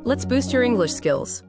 Let's boost your English skills.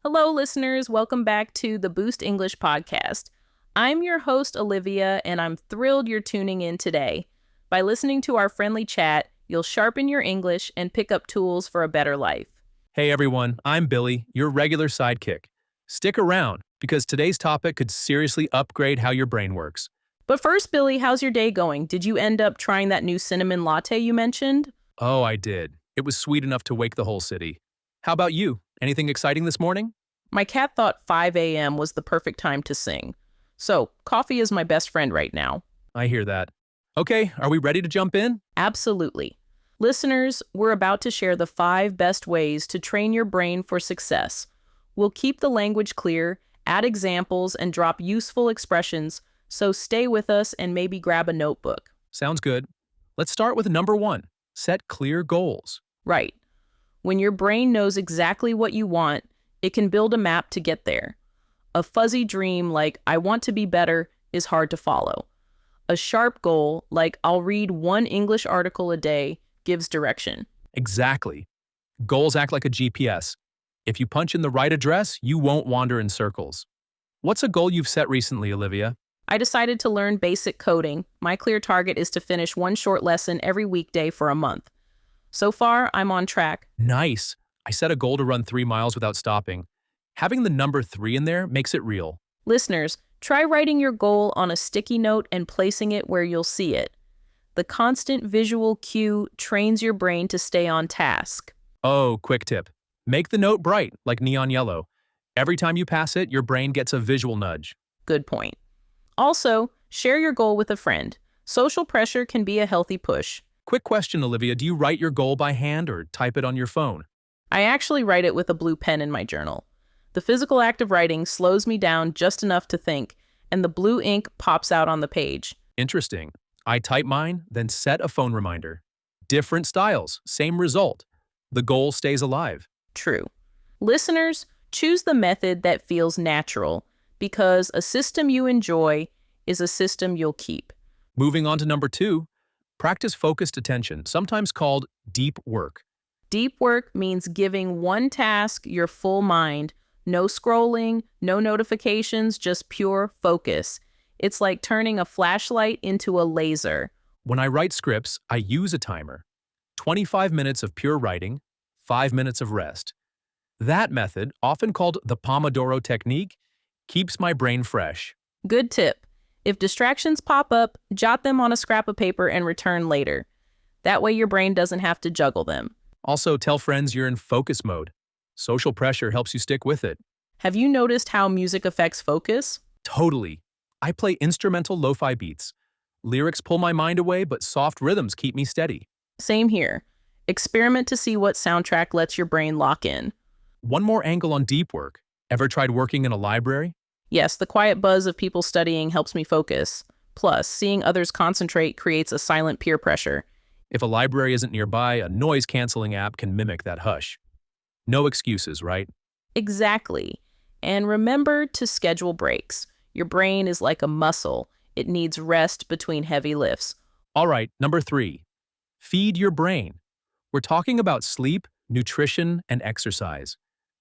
Hello, listeners. Welcome back to the Boost English podcast. I'm your host, Olivia, and I'm thrilled you're tuning in today. By listening to our friendly chat, you'll sharpen your English and pick up tools for a better life. Hey everyone, I'm Billy, your regular sidekick. Stick around, because today's topic could seriously upgrade how your brain works. But first, Billy, how's your day going? Did you end up trying that new cinnamon latte you mentioned? Oh, I did. It was sweet enough to wake the whole city. How about you? Anything exciting this morning? My cat thought 5 a.m. was the perfect time to sing. So, coffee is my best friend right now. I hear that. Okay, are we ready to jump in? Absolutely. Listeners, we're about to share the 5 best ways to train your brain for success. We'll keep the language clear, add examples, and drop useful expressions, so stay with us and maybe grab a notebook. Sounds good. Let's start with number 1. Set clear goals. Right. When your brain knows exactly what you want, it can build a map to get there. A fuzzy dream like, I want to be better, is hard to follow. A sharp goal like, I'll read 1 English article a day, gives direction. Exactly. Goals act like a GPS. If you punch in the right address, you won't wander in circles. What's a goal you've set recently, Olivia? I decided to learn basic coding. My clear target is to finish 1 short lesson every weekday for a month. So far, I'm on track. Nice. I set a goal to run 3 miles without stopping. Having the number 3 in there makes it real. Listeners, try writing your goal on a sticky note and placing it where you'll see it. The constant visual cue trains your brain to stay on task. Oh, quick tip. Make the note bright, like neon yellow. Every time you pass it, your brain gets a visual nudge. Good point. Also, share your goal with a friend. Social pressure can be a healthy push. Quick question, Olivia. Do you write your goal by hand or type it on your phone? I actually write it with a blue pen in my journal. The physical act of writing slows me down just enough to think, and the blue ink pops out on the page. Interesting. I type mine, then set a phone reminder. Different styles, same result. The goal stays alive. True. Listeners, choose the method that feels natural, because a system you enjoy is a system you'll keep. Moving on to number 2, practice focused attention, sometimes called deep work. Deep work means giving one task your full mind. No scrolling, no notifications, just pure focus. It's like turning a flashlight into a laser. When I write scripts, I use a timer. 25 minutes of pure writing, 5 minutes of rest. That method, often called the Pomodoro technique, keeps my brain fresh. Good tip. If distractions pop up, jot them on a scrap of paper and return later. That way your brain doesn't have to juggle them. Also, tell friends you're in focus mode. Social pressure helps you stick with it. Have you noticed how music affects focus? Totally. I play instrumental lo-fi beats. Lyrics pull my mind away, but soft rhythms keep me steady. Same here. Experiment to see what soundtrack lets your brain lock in. One more angle on deep work. Ever tried working in a library? Yes, the quiet buzz of people studying helps me focus. Plus, seeing others concentrate creates a silent peer pressure. If a library isn't nearby, a noise-canceling app can mimic that hush. No excuses, right? Exactly. And remember to schedule breaks. Your brain is like a muscle. It needs rest between heavy lifts. All right, number 3. Feed your brain. We're talking about sleep, nutrition, and exercise.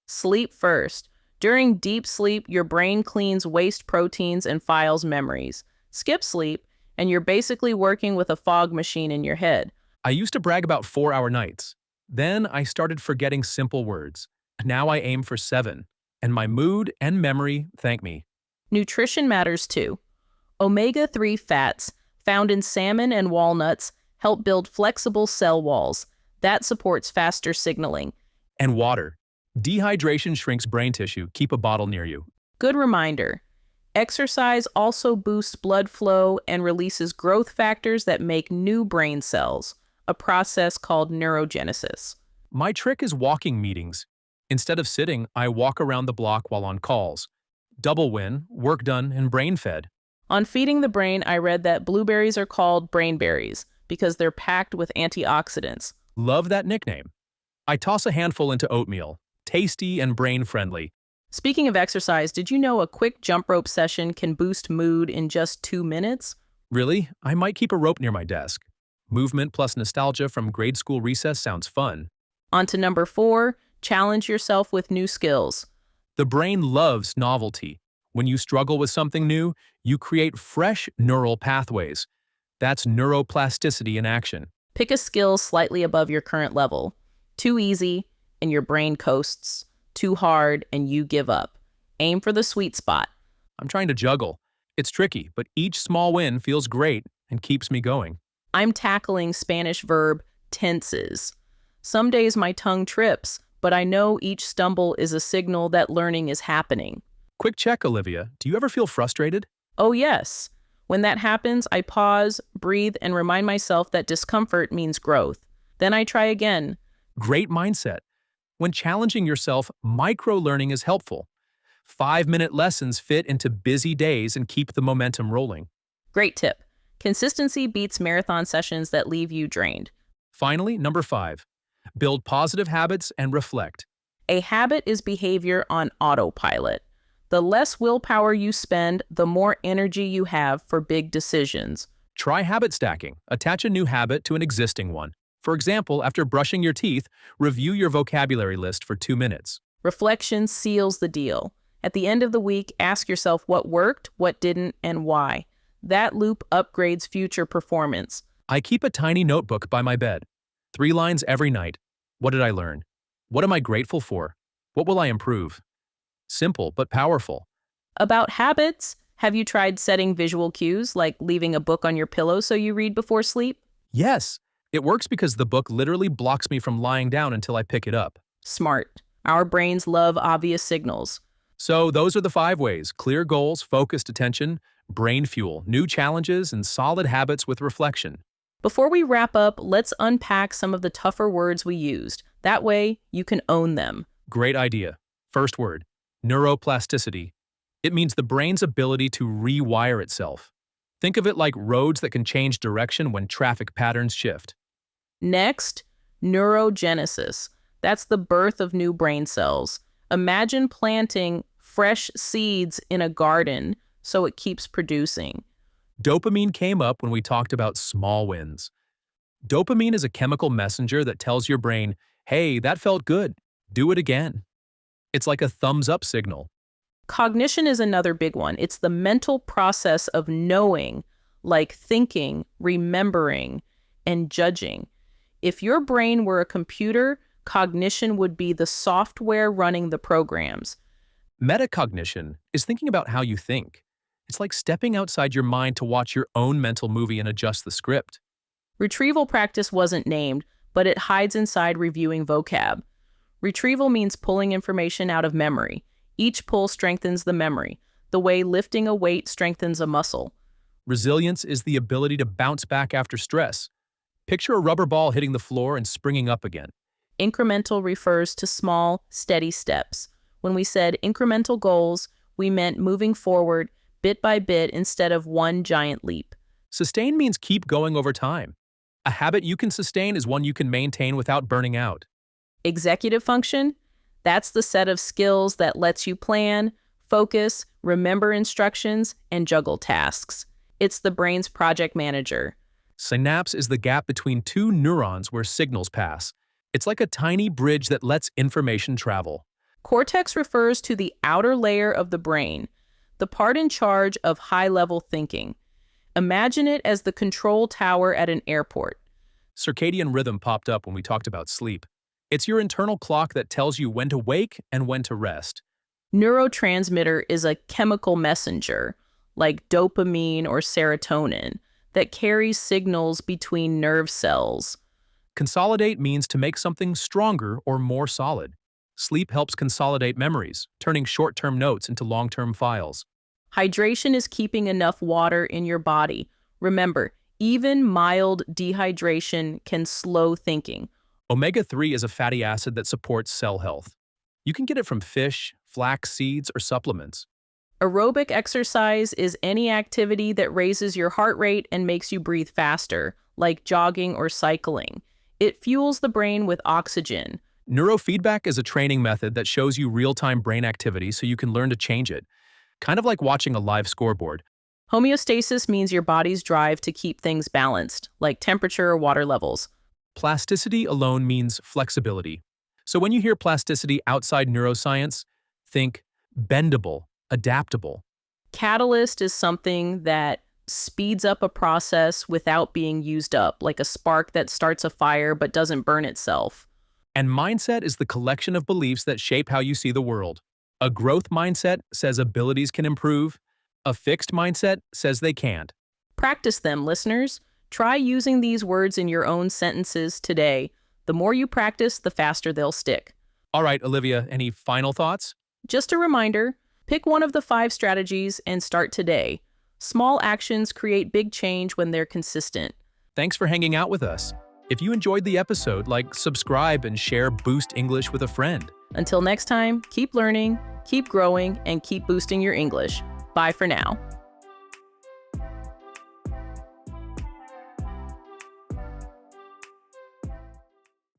Sleep first. During deep sleep, your brain cleans waste proteins and files memories. Skip sleep, and you're basically working with a fog machine in your head. I used to brag about 4-hour nights. Then I started forgetting simple words. Now I aim for 7, and my mood and memory thank me. Nutrition matters too. Omega-3 fats, found in salmon and walnuts, help build flexible cell walls. That supports faster signaling. And water. Dehydration shrinks brain tissue. Keep a bottle near you. Good reminder. Exercise also boosts blood flow and releases growth factors that make new brain cells, a process called neurogenesis. My trick is walking meetings. Instead of sitting, I walk around the block while on calls. Double win, work done, and brain fed. On Feeding the Brain, I read that blueberries are called brainberries because they're packed with antioxidants. Love that nickname. I toss a handful into oatmeal. Tasty and brain-friendly. Speaking of exercise, did you know a quick jump rope session can boost mood in just 2 minutes? Really? I might keep a rope near my desk. Movement plus nostalgia from grade school recess sounds fun. On to number 4, challenge yourself with new skills. The brain loves novelty. When you struggle with something new, you create fresh neural pathways. That's neuroplasticity in action. Pick a skill slightly above your current level. Too easy, and your brain coasts. Too hard, and you give up. Aim for the sweet spot. I'm trying to juggle. It's tricky, but each small win feels great and keeps me going. I'm tackling Spanish verb tenses. Some days my tongue trips, but I know each stumble is a signal that learning is happening. Quick check, Olivia. Do you ever feel frustrated? Oh, yes. When that happens, I pause, breathe, and remind myself that discomfort means growth. Then I try again. Great mindset. When challenging yourself, micro-learning is helpful. 5-minute lessons fit into busy days and keep the momentum rolling. Great tip. Consistency beats marathon sessions that leave you drained. Finally, number 5. Build positive habits and reflect. A habit is behavior on autopilot. The less willpower you spend, the more energy you have for big decisions. Try habit stacking. Attach a new habit to an existing one. For example, after brushing your teeth, review your vocabulary list for 2 minutes. Reflection seals the deal. At the end of the week, ask yourself what worked, what didn't, and why. That loop upgrades future performance. I keep a tiny notebook by my bed. 3 lines every night. What did I learn? What am I grateful for? What will I improve? Simple but powerful. About habits, have you tried setting visual cues, like leaving a book on your pillow so you read before sleep? Yes, it works because the book literally blocks me from lying down until I pick it up. Smart. Our brains love obvious signals. So those are the 5 ways: clear goals, focused attention, brain fuel, new challenges, and solid habits with reflection. Before we wrap up, let's unpack some of the tougher words we used. That way, you can own them. Great idea. First word, neuroplasticity. It means the brain's ability to rewire itself. Think of it like roads that can change direction when traffic patterns shift. Next, neurogenesis. That's the birth of new brain cells. Imagine planting fresh seeds in a garden so it keeps producing. Dopamine came up when we talked about small wins. Dopamine is a chemical messenger that tells your brain, hey, that felt good. Do it again. It's like a thumbs up signal. Cognition is another big one. It's the mental process of knowing, like thinking, remembering, and judging. If your brain were a computer, cognition would be the software running the programs. Metacognition is thinking about how you think. It's like stepping outside your mind to watch your own mental movie and adjust the script. Retrieval practice wasn't named, but it hides inside reviewing vocab. Retrieval means pulling information out of memory. Each pull strengthens the memory, the way lifting a weight strengthens a muscle. Resilience is the ability to bounce back after stress. Picture a rubber ball hitting the floor and springing up again. Incremental refers to small, steady steps. When we said incremental goals, we meant moving forward bit by bit instead of one giant leap. Sustain means keep going over time. A habit you can sustain is one you can maintain without burning out. Executive function? That's the set of skills that lets you plan, focus, remember instructions, and juggle tasks. It's the brain's project manager. Synapse is the gap between 2 neurons where signals pass. It's like a tiny bridge that lets information travel. Cortex refers to the outer layer of the brain, the part in charge of high-level thinking. Imagine it as the control tower at an airport. Circadian rhythm popped up when we talked about sleep. It's your internal clock that tells you when to wake and when to rest. Neurotransmitter is a chemical messenger, like dopamine or serotonin, that carries signals between nerve cells. Consolidate means to make something stronger or more solid. Sleep helps consolidate memories, turning short-term notes into long-term files. Hydration is keeping enough water in your body. Remember, even mild dehydration can slow thinking. Omega-3 is a fatty acid that supports cell health. You can get it from fish, flax seeds, or supplements. Aerobic exercise is any activity that raises your heart rate and makes you breathe faster, like jogging or cycling. It fuels the brain with oxygen. Neurofeedback is a training method that shows you real-time brain activity so you can learn to change it. Kind of like watching a live scoreboard. Homeostasis means your body's drive to keep things balanced, like temperature or water levels. Plasticity alone means flexibility. So when you hear plasticity outside neuroscience, think bendable, adaptable. Catalyst is something that speeds up a process without being used up, like a spark that starts a fire but doesn't burn itself. And mindset is the collection of beliefs that shape how you see the world. A growth mindset says abilities can improve. A fixed mindset says they can't. Practice them, listeners. Try using these words in your own sentences today. The more you practice, the faster they'll stick. All right, Olivia, any final thoughts? Just a reminder, pick one of the 5 strategies and start today. Small actions create big change when they're consistent. Thanks for hanging out with us. If you enjoyed the episode, subscribe and share Boost English with a friend. Until next time, keep learning, keep growing, and keep boosting your English. Bye for now.